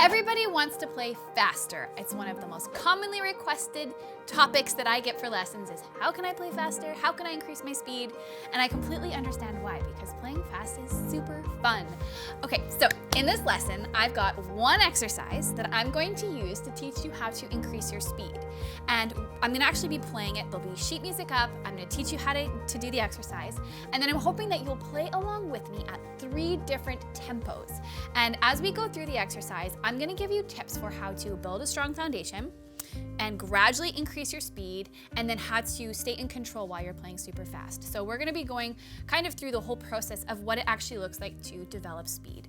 Everybody wants to play faster. It's one of the most commonly requested topics that I get for lessons is how can I play faster? How can I increase my speed? And I completely understand why, because playing fast is super fun. Okay, so in this lesson, I've got one exercise that I'm going to use to teach you how to increase your speed. And I'm gonna actually be playing it. There'll be sheet music up. I'm gonna teach you how to do the exercise. And then I'm hoping that you'll play along with me at 3 different tempos. And as we go through the exercise, I'm gonna give you tips for how to build a strong foundation and gradually increase your speed, and then how to stay in control while you're playing super fast. So we're gonna be going kind of through the whole process of what it actually looks like to develop speed.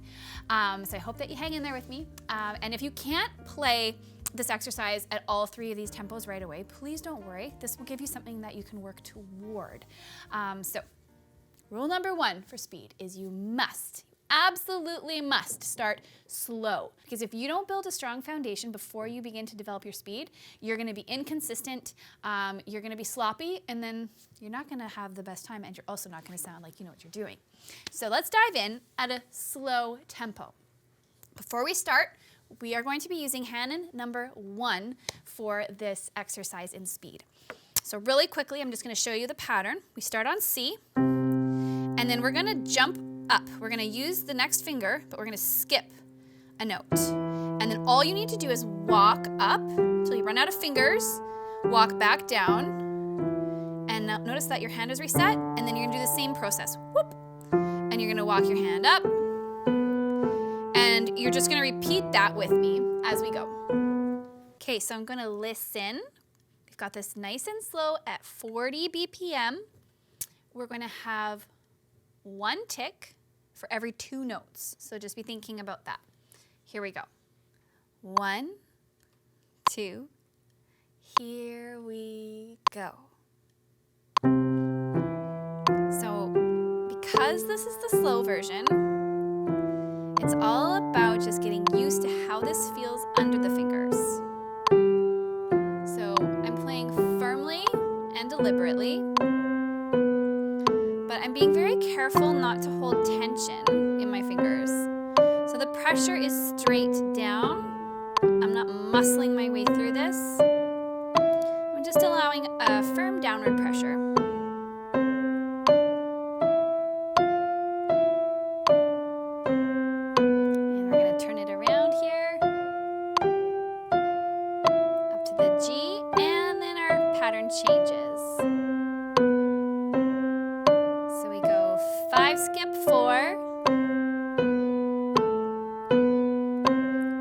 So I hope that you hang in there with me. And if you can't play this exercise at all 3 of these tempos right away, please don't worry. This will give you something that you can work toward. So rule number 1 for speed is you absolutely must start slow, because if you don't build a strong foundation before you begin to develop your speed, you're going to be inconsistent, you're going to be sloppy, and then you're not going to have the best time, and you're also not going to sound like you know what you're doing. So let's dive in at a slow tempo. Before we start, we are going to be using hand number 1 for this exercise in speed. So really quickly, I'm just going to show you the pattern. We start on C, and then we're going to jump up. We're going to use the next finger, but we're going to skip a note. And then all you need to do is walk up until you run out of fingers, walk back down, and now notice that your hand is reset, and then you're going to do the same process. Whoop! And you're going to walk your hand up, and you're just going to repeat that with me as we go. Okay, so I'm going to listen. We've got this nice and slow at 40 BPM. We're going to have 1 tick for every 2 notes. So just be thinking about that. Here we go. 1, 2, here we go. So because this is the slow version, it's all about just getting used to how this feels under the fingers. So I'm playing firmly and deliberately, but I'm being very careful not to hold tension in my fingers. So the pressure is straight down. I'm not muscling my way through this. I'm just allowing a firm downward pressure. And we're going to turn it around here, up to the G, and then our pattern changes. 5 skip 4.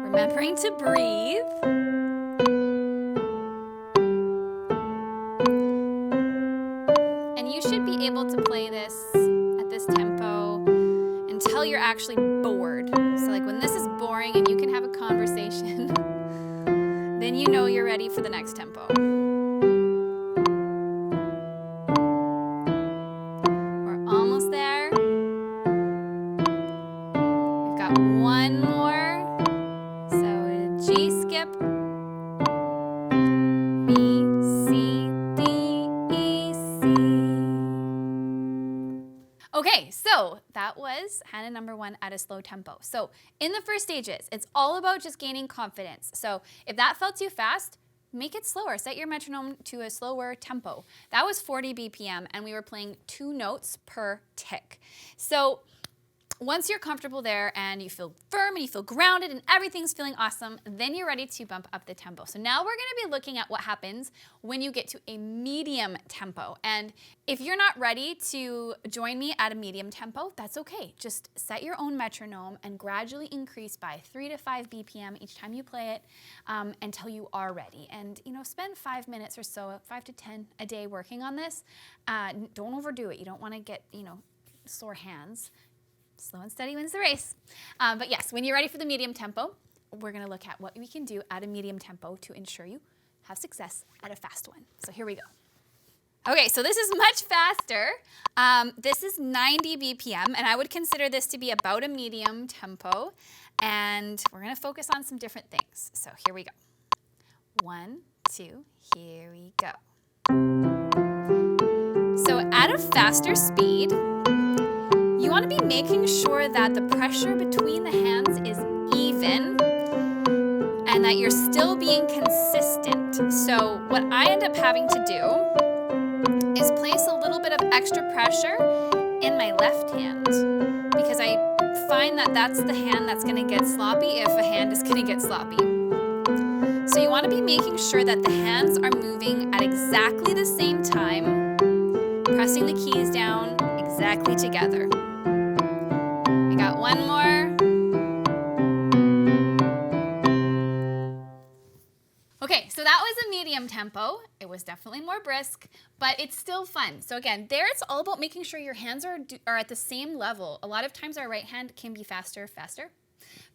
Remembering to breathe. And you should be able to play this at this tempo until you're actually bored. So like when this is boring and you can have a conversation, then you know you're ready for the next tempo. One more. So G skip. B, C, D, E, C. Okay, so that was hand number 1 at a slow tempo. So in the first stages, it's all about just gaining confidence. So if that felt too fast, make it slower. Set your metronome to a slower tempo. That was 40 BPM, and we were playing 2 notes per tick. So once you're comfortable there and you feel firm and you feel grounded and everything's feeling awesome, then you're ready to bump up the tempo. So now we're going to be looking at what happens when you get to a medium tempo. And if you're not ready to join me at a medium tempo, that's okay. Just set your own metronome and gradually increase by 3 to 5 BPM each time you play it until you are ready. And spend 5 minutes or so, 5 to 10 a day working on this. Don't overdo it. You don't want to get sore hands. Slow and steady wins the race. But yes, when you're ready for the medium tempo, we're going to look at what we can do at a medium tempo to ensure you have success at a fast one. So here we go. Okay, so this is much faster. This is 90 BPM, and I would consider this to be about a medium tempo. And we're going to focus on some different things. So here we go. 1, 2, here we go. So at a faster speed, you want to be making sure that the pressure between the hands is even and that you're still being consistent. So what I end up having to do is place a little bit of extra pressure in my left hand, because I find that that's the hand that's going to get sloppy if a hand is going to get sloppy. So you want to be making sure that the hands are moving at exactly the same time, pressing the keys down exactly together. I got one more. Okay, so that was a medium tempo. It was definitely more brisk, but it's still fun. So again, there it's all about making sure your hands are at the same level. A lot of times our right hand can be faster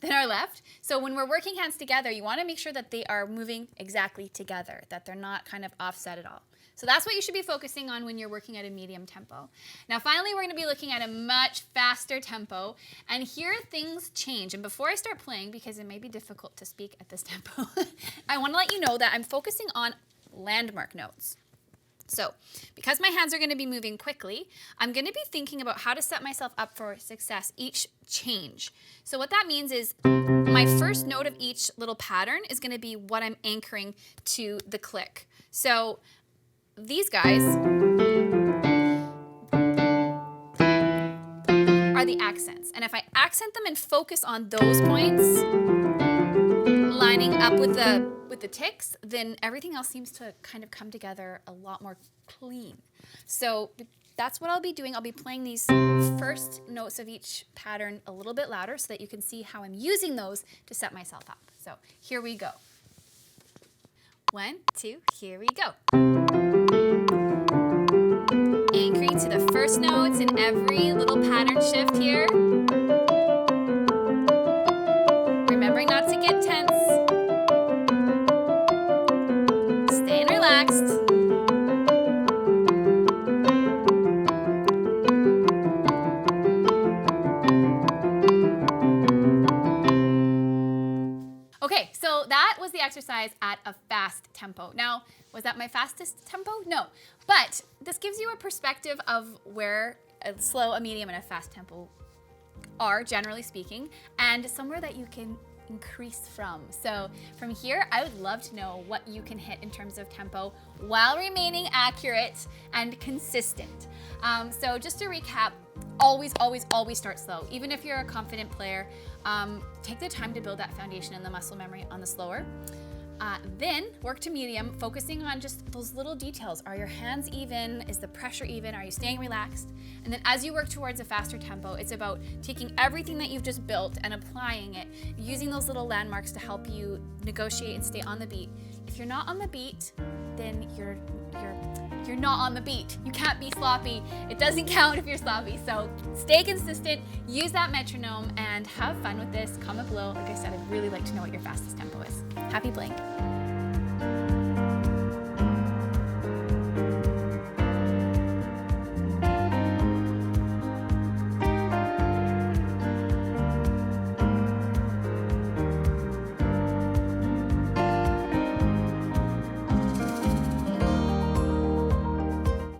than our left. So when we're working hands together, you want to make sure that they are moving exactly together, that they're not kind of offset at all. So that's what you should be focusing on when you're working at a medium tempo. Now finally, we're going to be looking at a much faster tempo, and here things change. And before I start playing, because it may be difficult to speak at this tempo, I want to let you know that I'm focusing on landmark notes. So because my hands are going to be moving quickly, I'm going to be thinking about how to set myself up for success each change. So what that means is my first note of each little pattern is going to be what I'm anchoring to the click. So these guys are the accents. And if I accent them and focus on those points, lining up with the ticks, then everything else seems to kind of come together a lot more clean. So that's what I'll be doing. I'll be playing these first notes of each pattern a little bit louder so that you can see how I'm using those to set myself up. So here we go. 1, 2, here we go. Anchoring to the first notes in every little pattern shift here. Remembering not to get tense. Staying relaxed. Okay, so that was the exercise at a fast tempo. Now, was that my fastest tempo? No, but this gives you a perspective of where a slow, a medium, and a fast tempo are, generally speaking, and somewhere that you can increase from. So from here, I would love to know what you can hit in terms of tempo while remaining accurate and consistent. So just to recap, always, always, always start slow. Even if you're a confident player, take the time to build that foundation and the muscle memory on the slower. Then work to medium, focusing on just those little details. Are your hands even? Is the pressure even? Are you staying relaxed? And then as you work towards a faster tempo, it's about taking everything that you've just built and applying it, using those little landmarks to help you negotiate and stay on the beat. If you're not on the beat, then you're not on the beat. You can't be sloppy. It doesn't count if you're sloppy. So stay consistent, use that metronome, and have fun with this. Comment below. Like I said, I'd really like to know what your fastest tempo is. Happy playing.